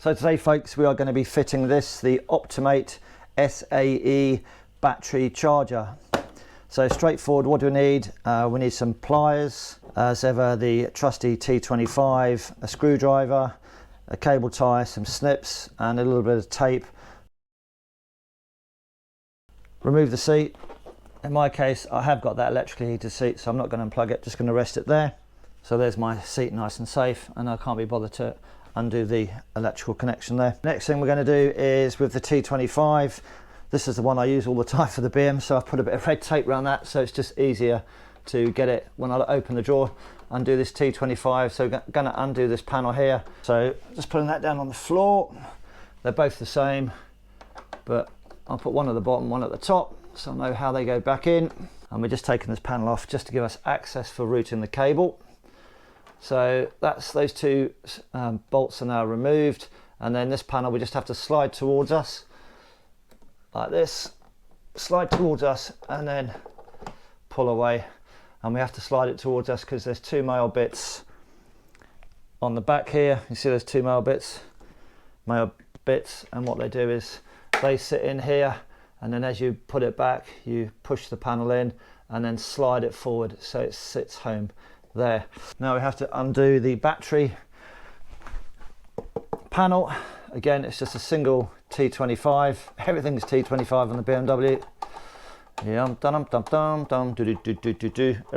So today folks, we are going to be fitting the OptiMate SAE battery charger. So straightforward, what do we need? We need some pliers, as ever the trusty T25, a screwdriver, a cable tie, some snips and a little bit of tape. Remove the seat. In my case, I have got that electrically heated seat, so I'm not going to unplug it, just going to rest it there. So there's my seat, nice and safe, and I can't be bothered to undo the electrical connection there. Next thing we're going to do is with the T25. This is the one I use all the time for the BM, so I've put a bit of red tape around that, so it's just easier to get it when I open the drawer. Undo this T25, so I'm going to undo this panel here. So just putting that down on the floor. They're both the same, but I'll put one at the bottom, one at the top, so I know how they go back in. And we're just taking this panel off just to give us access for routing the cable. So that's those two bolts are now removed, and then this panel we just have to slide towards us like this, slide towards us and then pull away, and we have to slide it towards us because there's two male bits on the back here. You see there's two male bits, and what they do is they sit in here, and then as you put it back you push the panel in and then slide it forward so it sits home there. Now we have to undo the battery panel. Again, it's just a single T25. Everything's T25 on the BMW. Yeah, all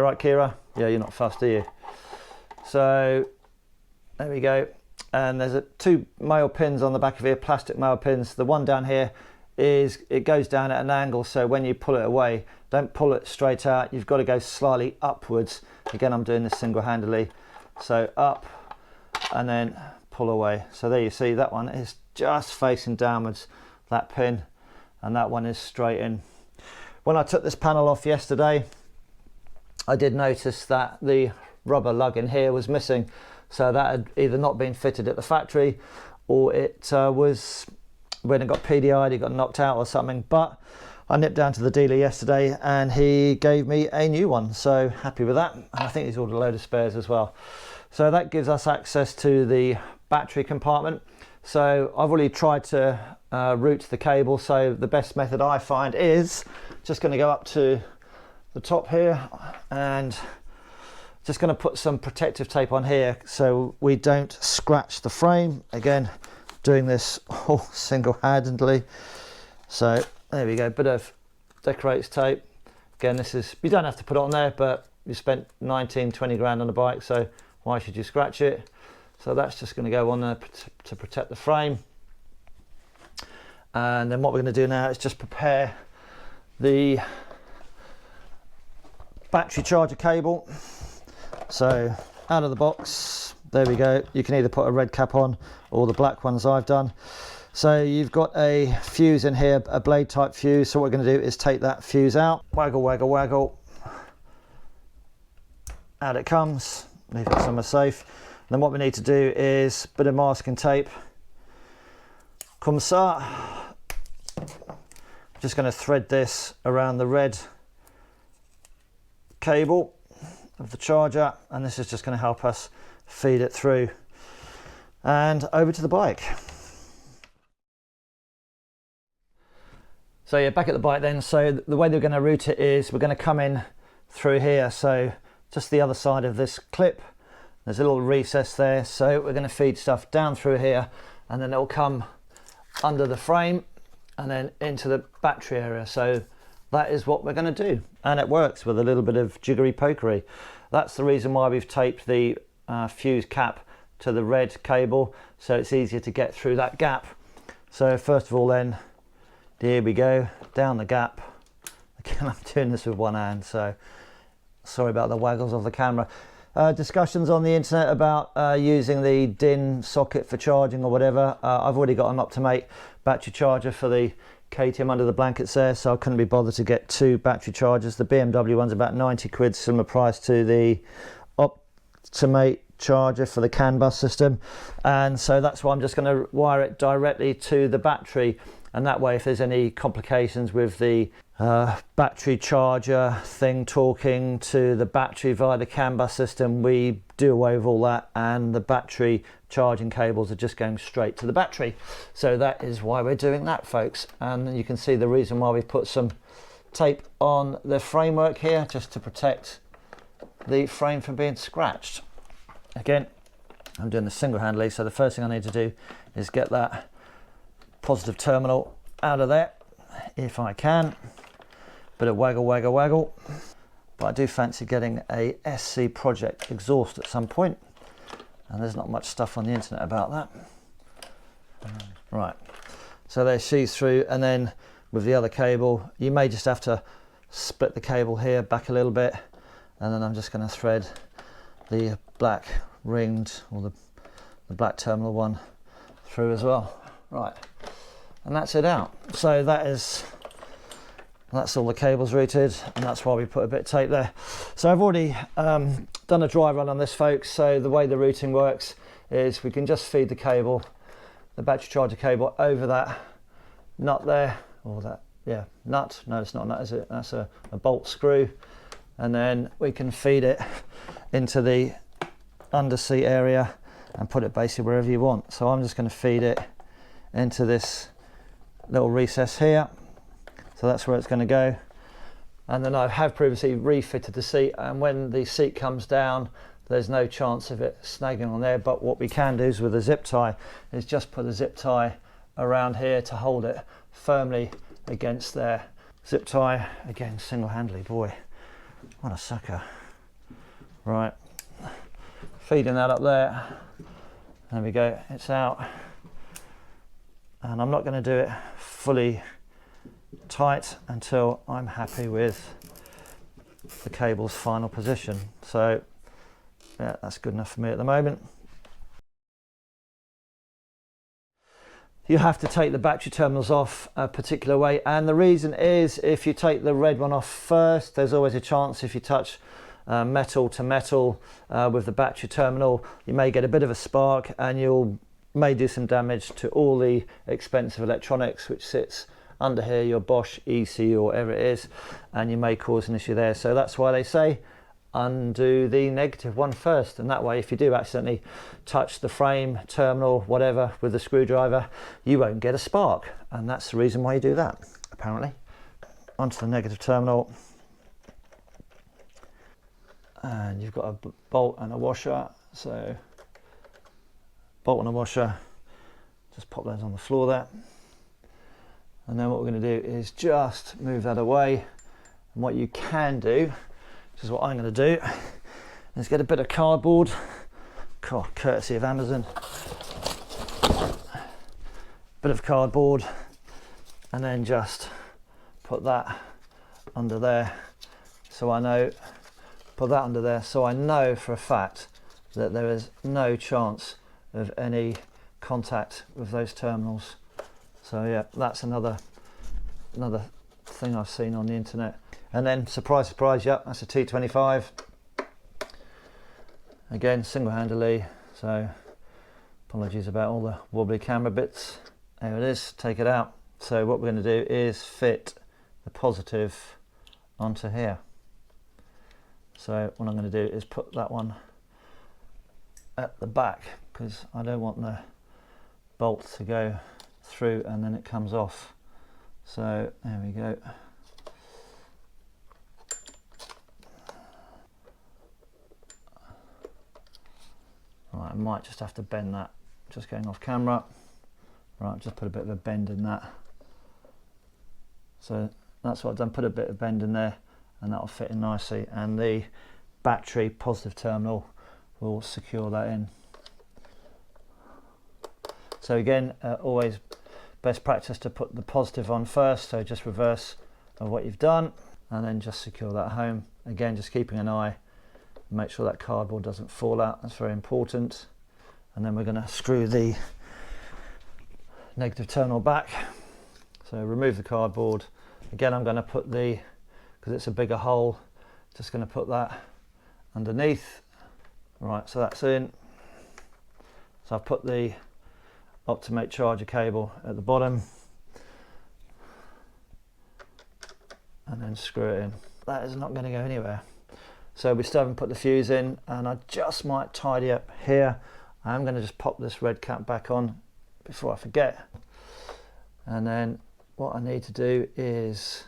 right, Kira? Yeah, you're not fussed, are you? So there we go. And there's two male pins on the back of here, plastic male pins. The one down here it goes down at an angle, so when you pull it away, don't pull it straight out, you've got to go slightly upwards. Again, I'm doing this single-handedly, so up and then pull away. So there you see, that one is just facing downwards, that pin, and that one is straight in. When I took this panel off yesterday, I did notice that the rubber lug in here was missing, so that had either not been fitted at the factory or it was, when it got PDI'd, it got knocked out or something. But I nipped down to the dealer yesterday and he gave me a new one, so happy with that. And I think he's ordered a load of spares as well. So that gives us access to the battery compartment. So I've already tried to route the cable, so the best method I find is just going to go up to the top here and just going to put some protective tape on here so we don't scratch the frame. Again, doing this all single-handedly. So there we go, bit of decorates tape. Again, this is, you don't have to put it on there, but you spent 19, 20 grand on a bike, so why should you scratch it? So that's just going to go on there to protect the frame. And then what we're going to do now is just prepare the battery charger cable. So out of the box, there we go. You can either put a red cap on or the black ones I've done. So you've got a fuse in here, a blade type fuse. So what we're going to do is take that fuse out, waggle, waggle, waggle. Out it comes, leave it somewhere safe. And then what we need to do is a bit of masking tape. Comme ça. Just going to thread this around the red cable of the charger, and this is just going to help us feed it through and over to the bike. So yeah, back at the bike then. So the way they're going to route it is we're going to come in through here, so just the other side of this clip, there's a little recess there, so we're going to feed stuff down through here and then it'll come under the frame and then into the battery area. So that is what we're going to do, and it works with a little bit of jiggery pokery. That's the reason why we've taped the fuse cap to the red cable, so it's easier to get through that gap. So first of all then, here we go, down the gap. Again, I'm doing this with one hand, so sorry about the waggles of the camera. Discussions on the internet about using the DIN socket for charging or whatever. I've already got an OptiMate battery charger for the KTM under the blankets there, so I couldn't be bothered to get two battery chargers. The BMW one's about 90 quid, similar price to the OptiMate charger for the CAN bus system, and so that's why I'm just going to wire it directly to the battery, and that way if there's any complications with the battery charger thing talking to the battery via the CAN bus system. We do away with all that, and the battery charging cables are just going straight to the battery. So that is why we're doing that, folks. And you can see the reason why we put some tape on the framework here, just to protect the frame from being scratched. Again, I'm doing this single-handedly, so the first thing I need to do is get that positive terminal out of there, if I can. Bit of waggle, waggle, waggle. But I do fancy getting a SC Project exhaust at some point, and there's not much stuff on the internet about that. Right, so there's sheaths through, and then with the other cable, you may just have to split the cable here back a little bit, and then I'm just going to thread the black ringed, or the black terminal one through as well. Right, and that's it out. So that's all the cables routed, and that's why we put a bit of tape there. So I've already done a dry run on this, folks. So the way the routing works is we can just feed the cable, the battery charger cable, over that nut there, or that, yeah, nut. No, it's not a nut, is it? That's a bolt screw. And then we can feed it into the underseat area and put it basically wherever you want. So I'm just going to feed it into this little recess here. So that's where it's going to go. And then I have previously refitted the seat, and when the seat comes down, there's no chance of it snagging on there. But what we can do is, with a zip tie, is just put a zip tie around here to hold it firmly against there. Zip tie, again, single-handedly, boy, what a sucker. Right, feeding that up there. There we go, it's out. And I'm not going to do it fully tight until I'm happy with the cable's final position. So yeah, that's good enough for me at the moment. You have to take the battery terminals off a particular way, and the reason is, if you take the red one off first, there's always a chance, if you touch metal to metal with the battery terminal, you may get a bit of a spark, and you may do some damage to all the expensive electronics which sits under here, your Bosch ECU or whatever it is, and you may cause an issue there. So that's why they say undo the negative one first, and that way, if you do accidentally touch the frame, terminal, whatever, with the screwdriver, you won't get a spark, and that's the reason why you do that, apparently. Onto the negative terminal, and you've got a bolt and a washer. So bolt and a washer, just pop those on the floor there. And then what we're going to do is just move that away. And what you can do, which is what I'm going to do, is get a bit of cardboard, courtesy of Amazon. Bit of cardboard, and then just put that under there. So I know, put that under there, so I know for a fact that there is no chance of any contact with those terminals. So yeah, that's another thing I've seen on the internet. And then, surprise, surprise, yep, that's a T25. Again, single-handedly, so apologies about all the wobbly camera bits. There it is, take it out. So what we're going to do is fit the positive onto here. So what I'm going to do is put that one at the back, because I don't want the bolt to go through and then it comes off. So there we go. Right, I might just have to bend that, just going off camera. Right, just put a bit of a bend in that. So that's what I've done, put a bit of bend in there, and that'll fit in nicely, and the battery positive terminal will secure that in. So again, always best practice to put the positive on first, so just reverse of what you've done, and then just secure that home. Again, just keeping an eye, make sure that cardboard doesn't fall out, that's very important. And then we're going to screw the negative terminal back. So remove the cardboard. Again, I'm going to put the, because it's a bigger hole, just going to put that underneath. Right, so that's in. So I've put the OptiMate charger cable at the bottom. and then screw it in. That is not going to go anywhere. So we still haven't put the fuse in, and I just might tidy up here. I'm going to just pop this red cap back on before I forget. And then what I need to do is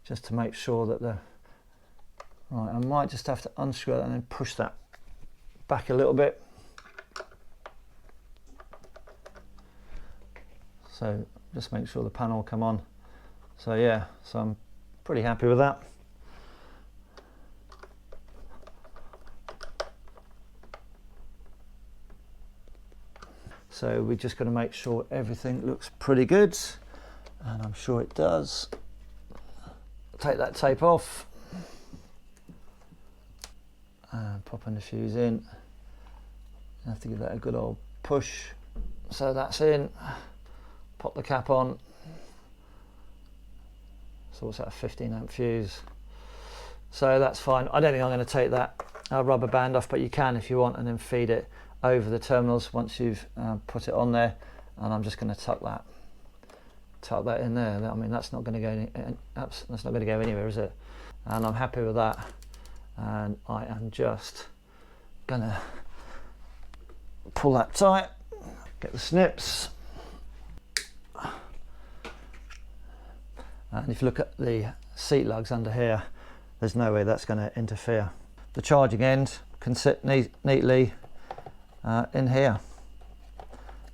just to make sure that right, I might just have to unscrew that and then push that back a little bit. So just make sure the panel will come on. So yeah, so I'm pretty happy with that. So we're just going to make sure everything looks pretty good, and I'm sure it does. Take that tape off and popping the fuse in. I have to give that a good old push. So that's in. Pop the cap on. So what's that, a 15 amp fuse? So that's fine. I don't think I'm going to take that rubber band off, but you can if you want, and then feed it over the terminals once you've put it on there. And I'm just going to tuck that in there. I mean, that's not going to go that's not going to go anywhere, is it? And I'm happy with that. And I am just going to pull that tight, get the snips. And if you look at the seat lugs under here, there's no way that's going to interfere. The charging end can sit neatly in here.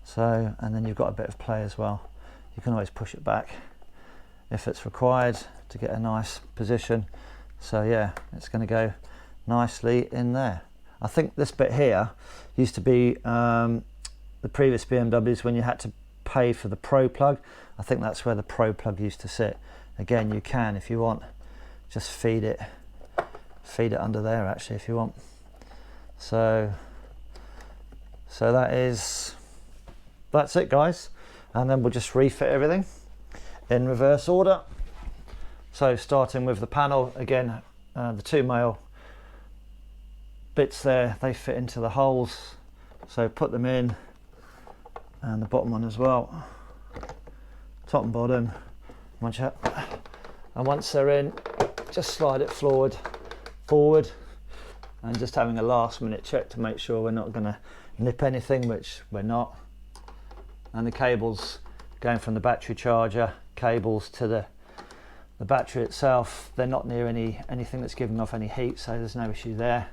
So, and then you've got a bit of play as well. You can always push it back if it's required to get a nice position. So yeah, it's going to go nicely in there. I think this bit here used to be the previous BMWs when you had to pay for the Pro plug. I think that's where the Pro plug used to sit. Again, you can, if you want, just feed it under there actually if you want. So that's it, guys, and then we'll just refit everything in reverse order. So starting with the panel again, the two male bits there, they fit into the holes, so put them in, and the bottom one as well, top and bottom. And once they're in, just slide it forward, and just having a last minute check to make sure we're not going to nip anything, which we're not. And the cables going from the battery charger cables to the battery itself, they're not near anything that's giving off any heat, so there's no issue there.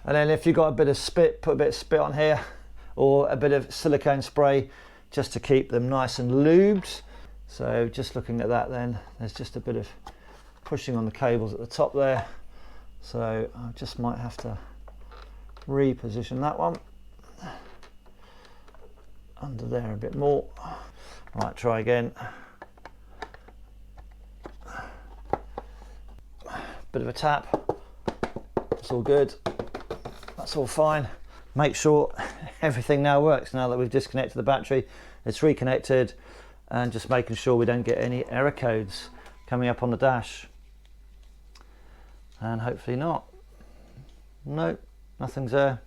And then if you've got a bit of spit, put a bit of spit on here, or a bit of silicone spray just to keep them nice and lubed. So just looking at that, then there's just a bit of pushing on the cables at the top there, so I just might have to reposition that one under there a bit more. Right, try again. Bit of a tap. It's all good. That's all fine. Make sure everything now works now that we've disconnected the battery. It's reconnected, and just making sure we don't get any error codes coming up on the dash. And hopefully not. Nope, nothing's there.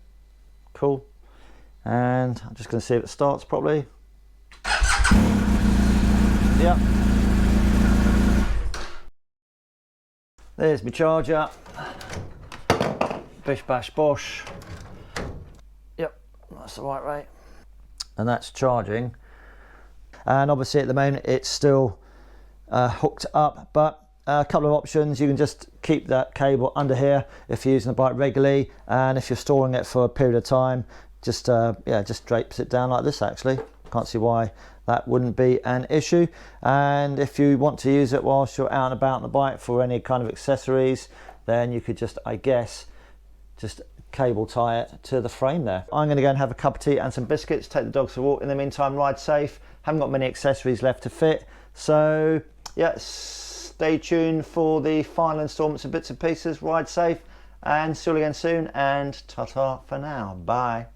Cool. And I'm just going to see if it starts properly. Yep. There's my charger. Bish bash bosh. Yep, that's the right rate. And that's charging. And obviously at the moment it's still hooked up, but a couple of options. You can just keep that cable under here if you're using the bike regularly, and if you're storing it for a period of time, just just drapes it down like this. Actually, can't see why that wouldn't be an issue. And if you want to use it whilst you're out and about on the bike for any kind of accessories, then you could just, I guess, just cable tie it to the frame there. I'm going to go and have a cup of tea and some biscuits, take the dogs for a walk. In the meantime, ride safe. Haven't got many accessories left to fit, so yeah, stay tuned for the final installments of Bits and Pieces. Ride safe, and see you all again soon, and ta-ta for now. Bye.